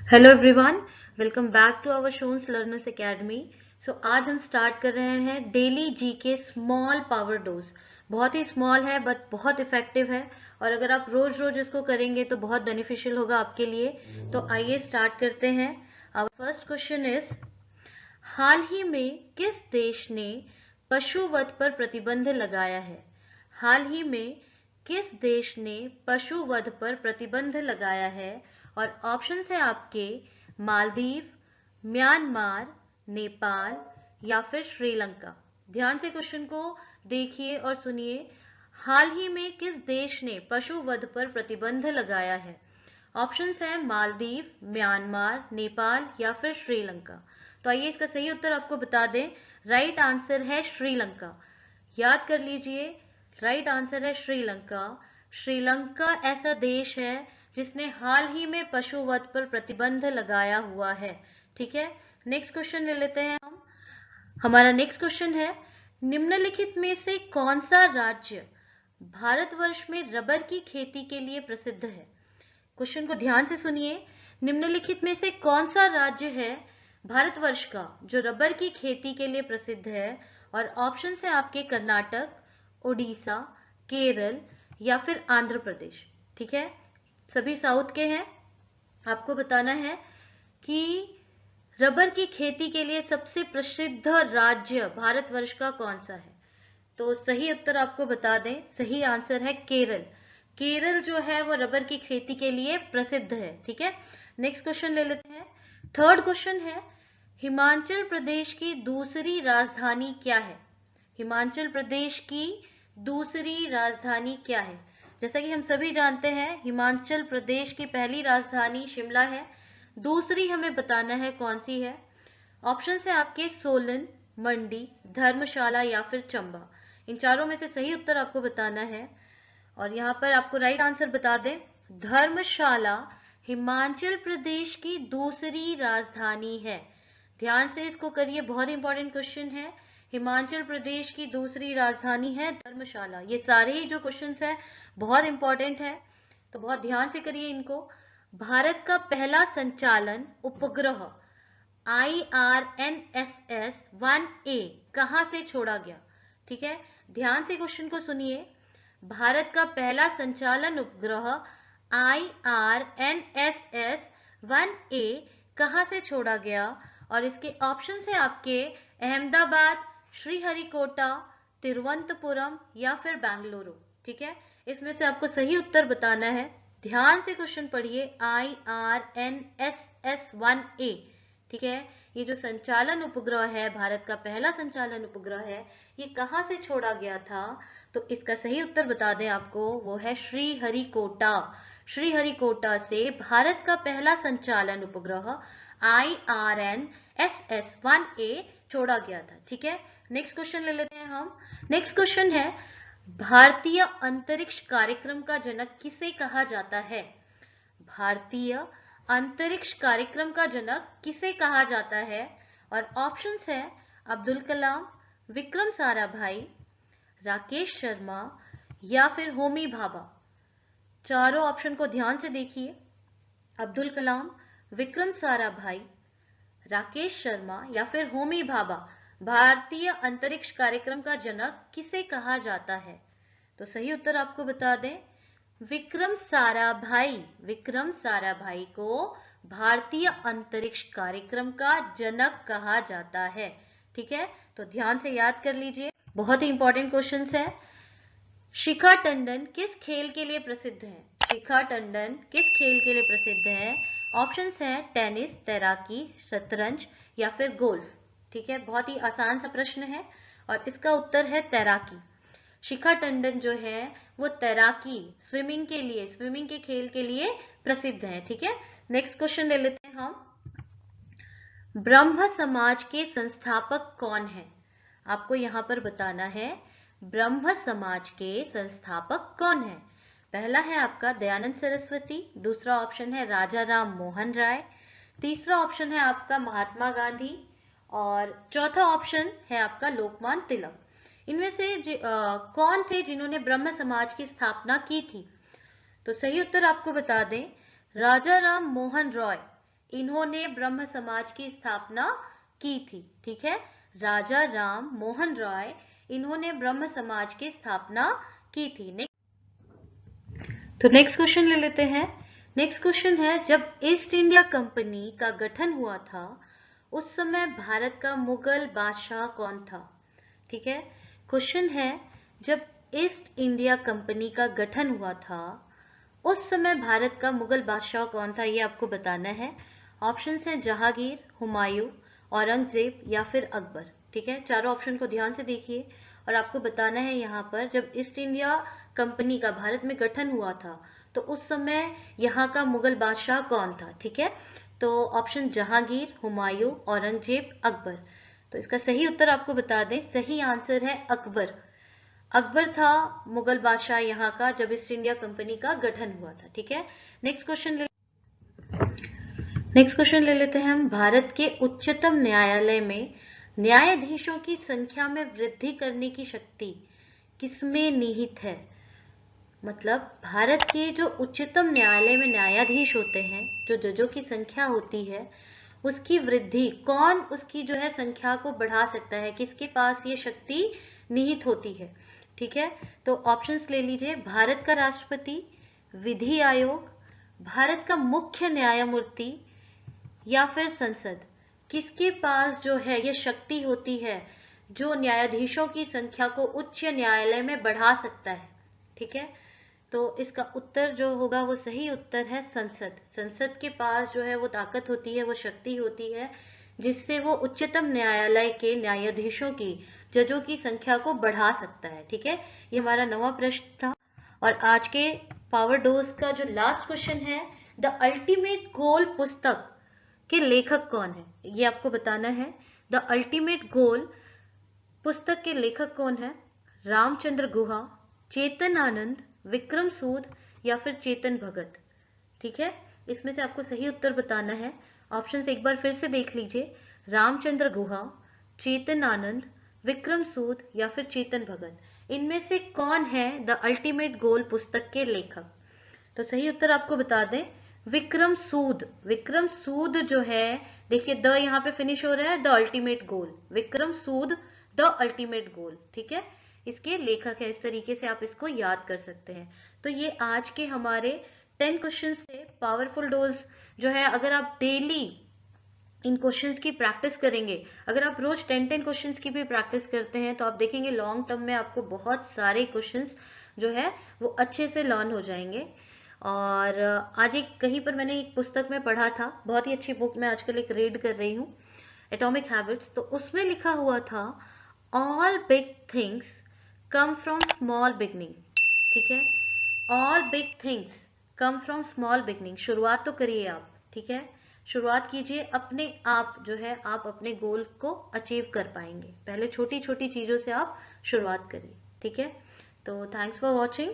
Hello everyone, welcome back to our Shone's learners academy. आज हम start कर रहे हैं daily GK small power dose. बहुत ही स्मॉल है बट बहुत इफेक्टिव है, और अगर आप रोज रोज इसको करेंगे तो बहुत बेनिफिशियल होगा आपके लिए। तो आइए स्टार्ट करते हैं। आवर फर्स्ट क्वेश्चन इज, हाल ही में किस देश ने पशुवध पर प्रतिबंध लगाया है? हाल ही में किस देश ने पशुवध पर प्रतिबंध लगाया है? और ऑप्शंस है आपके मालदीव, म्यांमार, नेपाल या फिर श्रीलंका। ध्यान से क्वेश्चन को देखिए और सुनिए। हाल ही में किस देश ने पशुवध पर प्रतिबंध लगाया है? ऑप्शंस है मालदीव, म्यांमार, नेपाल या फिर श्रीलंका। तो आइए इसका सही उत्तर आपको बता दें। राइट आंसर है श्रीलंका। याद कर लीजिए, राइट आंसर है श्रीलंका। श्रीलंका ऐसा देश है जिसने हाल ही में पशुवध पर प्रतिबंध लगाया हुआ है। ठीक है, नेक्स्ट क्वेश्चन ले लेते हैं हम। हमारा नेक्स्ट क्वेश्चन है, निम्नलिखित में से कौन सा राज्य भारतवर्ष में रबर की खेती के लिए प्रसिद्ध है? क्वेश्चन को ध्यान से सुनिए। निम्नलिखित में से कौन सा राज्य है भारतवर्ष का जो रबर की खेती के लिए प्रसिद्ध है? और ऑप्शन है आपके कर्नाटक, उड़ीसा, केरल या फिर आंध्र प्रदेश। ठीक है, सभी साउथ के हैं। आपको बताना है कि रबर की खेती के लिए सबसे प्रसिद्ध राज्य भारतवर्ष का कौन सा है। तो सही उत्तर आपको बता दें, सही आंसर है केरल। केरल जो है वो रबर की खेती के लिए प्रसिद्ध है। ठीक है, नेक्स्ट क्वेश्चन ले लेते हैं। थर्ड क्वेश्चन है, हिमाचल प्रदेश की दूसरी राजधानी क्या है? हिमाचल प्रदेश की दूसरी राजधानी क्या है? जैसा कि हम सभी जानते हैं, हिमाचल प्रदेश की पहली राजधानी शिमला है। दूसरी हमें बताना है कौन सी है। ऑप्शन है आपके सोलन, मंडी, धर्मशाला या फिर चंबा। इन चारों में से सही उत्तर आपको बताना है। और यहाँ पर आपको राइट आंसर बता दें, धर्मशाला हिमाचल प्रदेश की दूसरी राजधानी है। ध्यान से इसको करिए, बहुत इंपॉर्टेंट क्वेश्चन है। हिमाचल प्रदेश की दूसरी राजधानी है धर्मशाला। ये सारे ही जो क्वेश्चंस हैं बहुत इंपॉर्टेंट है, तो बहुत ध्यान से करिए इनको। भारत का पहला संचालन उपग्रह IRNSS-1A कहां से छोड़ा गया? ठीक है, ध्यान से क्वेश्चन को सुनिए। भारत का पहला संचालन उपग्रह IRNSS-1A कहां से छोड़ा गया? और इसके ऑप्शन है आपके अहमदाबाद, श्रीहरिकोटा, तिरुवनंतपुरम या फिर बेंगलुरु। ठीक है, इसमें से आपको सही उत्तर बताना है। ध्यान से क्वेश्चन पढ़िए। IRNSS-1A, ठीक है, ये जो संचालन उपग्रह है, भारत का पहला संचालन उपग्रह है, ये कहां से छोड़ा गया था? तो इसका सही उत्तर बता दें आपको, वो है श्रीहरिकोटा। श्रीहरिकोटा से भारत का पहला संचालन उपग्रह IRNSS-1A छोड़ा गया था। ठीक है, नेक्स्ट क्वेश्चन ले लेते हैं हम। नेक्स्ट क्वेश्चन है, भारतीय अंतरिक्ष कार्यक्रम का जनक किसे कहा जाता है? भारतीय अंतरिक्ष कार्यक्रम का जनक किसे कहा जाता है? और ऑप्शंस है अब्दुल कलाम, विक्रम साराभाई, राकेश शर्मा या फिर होमी भाभा। चारों ऑप्शन को ध्यान से देखिए। अब्दुल कलाम, विक्रम साराभाई, राकेश शर्मा या फिर होमी भाभा। भारतीय अंतरिक्ष कार्यक्रम का जनक किसे कहा जाता है? तो सही उत्तर आपको बता दें, विक्रम साराभाई। विक्रम साराभाई को भारतीय अंतरिक्ष कार्यक्रम का जनक कहा जाता है। ठीक है, तो ध्यान से याद कर लीजिए, बहुत ही इंपॉर्टेंट क्वेश्चंस है। शिखा टंडन किस खेल के लिए प्रसिद्ध है? शिखा टंडन किस खेल के लिए प्रसिद्ध है? ऑप्शंस हैं टेनिस, तैराकी, शतरंज या फिर गोल्फ। ठीक है, बहुत ही आसान सा प्रश्न है और इसका उत्तर है तैराकी। शिखा टंडन जो है वो तैराकी, स्विमिंग के लिए, स्विमिंग के खेल के लिए प्रसिद्ध है। ठीक है, नेक्स्ट क्वेश्चन ले लेते हैं हम। ब्रह्म समाज के संस्थापक कौन है? आपको यहां पर बताना है, ब्रह्म समाज के संस्थापक कौन है? पहला है आपका दयानंद सरस्वती, दूसरा ऑप्शन है राजा राम मोहन राय, तीसरा ऑप्शन है आपका महात्मा गांधी और चौथा ऑप्शन है आपका लोकमान्य तिलक। इनमें से कौन थे जिन्होंने ब्रह्म समाज की स्थापना की थी? तो सही उत्तर आपको बता दें, राजा राम मोहन रॉय इन्होंने ब्रह्म समाज की स्थापना की थी। ठीक है, राजा राम मोहन राय, इन्होंने ब्रह्म समाज की स्थापना की थी। तो नेक्स्ट क्वेश्चन ले लेते हैं। नेक्स्ट क्वेश्चन है, जब ईस्ट इंडिया कंपनी का गठन हुआ था उस समय भारत का मुगल बादशाह कौन था? ठीक है, क्वेश्चन है, जब ईस्ट इंडिया कंपनी का गठन हुआ था उस समय भारत का मुगल बादशाह कौन था, ये आपको बताना है। ऑप्शन है जहांगीर, हुमायूं, औरंगजेब या फिर अकबर। ठीक है, चारों ऑप्शन को ध्यान से देखिए और आपको बताना है यहाँ पर जब ईस्ट इंडिया कंपनी का भारत में गठन हुआ था तो उस समय यहाँ का मुगल बादशाह कौन था। ठीक है, तो ऑप्शन जहांगीर, हुमायूं, औरंगजेब, अकबर। तो इसका सही उत्तर आपको बता दें, सही आंसर है अकबर। अकबर था मुगल बादशाह यहाँ का जब ईस्ट इंडिया कंपनी का गठन हुआ था। ठीक है, नेक्स्ट क्वेश्चन ले लेते हैं हम। भारत के उच्चतम न्यायालय में न्यायाधीशों की संख्या में वृद्धि करने की शक्ति किसमें निहित है? मतलब भारत के जो उच्चतम न्यायालय में न्यायाधीश होते हैं, जो जजों की संख्या होती है, उसकी वृद्धि कौन उसकी जो है संख्या को बढ़ा सकता है, किसके पास ये शक्ति निहित होती है? ठीक है, तो ऑप्शंस ले लीजिए। भारत का राष्ट्रपति, विधि आयोग, भारत का मुख्य न्यायमूर्ति या फिर संसद। किसके पास जो है ये शक्ति होती है जो न्यायाधीशों की संख्या को उच्च न्यायालय में बढ़ा सकता है? ठीक है, तो इसका उत्तर जो होगा वो सही उत्तर है संसद। संसद के पास जो है वो ताकत होती है, वो शक्ति होती है जिससे वो उच्चतम न्यायालय के न्यायाधीशों की, जजों की संख्या को बढ़ा सकता है। ठीक है, ये हमारा नवा प्रश्न था। और आज के पावर डोज का जो लास्ट क्वेश्चन है, द अल्टीमेट गोल पुस्तक के लेखक कौन है, ये आपको बताना है। द अल्टीमेट गोल पुस्तक के लेखक कौन है? रामचंद्र गुहा, चेतन आनंद, विक्रम सूद या फिर चेतन भगत। ठीक है, इसमें से आपको सही उत्तर बताना है। ऑप्शंस एक बार फिर से देख लीजिए, रामचंद्र गुहा, चेतन आनंद, विक्रम सूद या फिर चेतन भगत। इनमें से कौन है द अल्टीमेट गोल पुस्तक के लेखक? तो सही उत्तर आपको बता दें, विक्रम सूद। विक्रम सूद जो है, देखिए द यहाँ पे फिनिश हो रहा है, the ultimate goal, Vikram Sood the ultimate goal. ठीक है, इसके लेखक है। इस तरीके से आप इसको याद कर सकते हैं। तो ये आज के हमारे 10 क्वेश्चंस थे। पावरफुल डोज जो है, अगर आप डेली इन क्वेश्चंस की प्रैक्टिस करेंगे, अगर आप रोज 10 क्वेश्चंस की भी प्रैक्टिस करते हैं तो आप देखेंगे लॉन्ग टर्म में आपको बहुत सारे क्वेश्चंस जो है वो अच्छे से लर्न हो जाएंगे। और आज एक कहीं पर मैंने एक पुस्तक में पढ़ा था, बहुत ही अच्छी बुक मैं आजकल एक रीड कर रही हूँ, एटॉमिक हैबिट्स। तो उसमें लिखा हुआ था, all big things come from small beginning. ठीक है, all big things come from small beginning. शुरुआत तो करिए आप। ठीक है, शुरुआत कीजिए, अपने आप जो है आप अपने गोल को अचीव कर पाएंगे। पहले छोटी छोटी चीजों से आप शुरुआत करिए। ठीक है, तो थैंक्स फॉर वॉचिंग।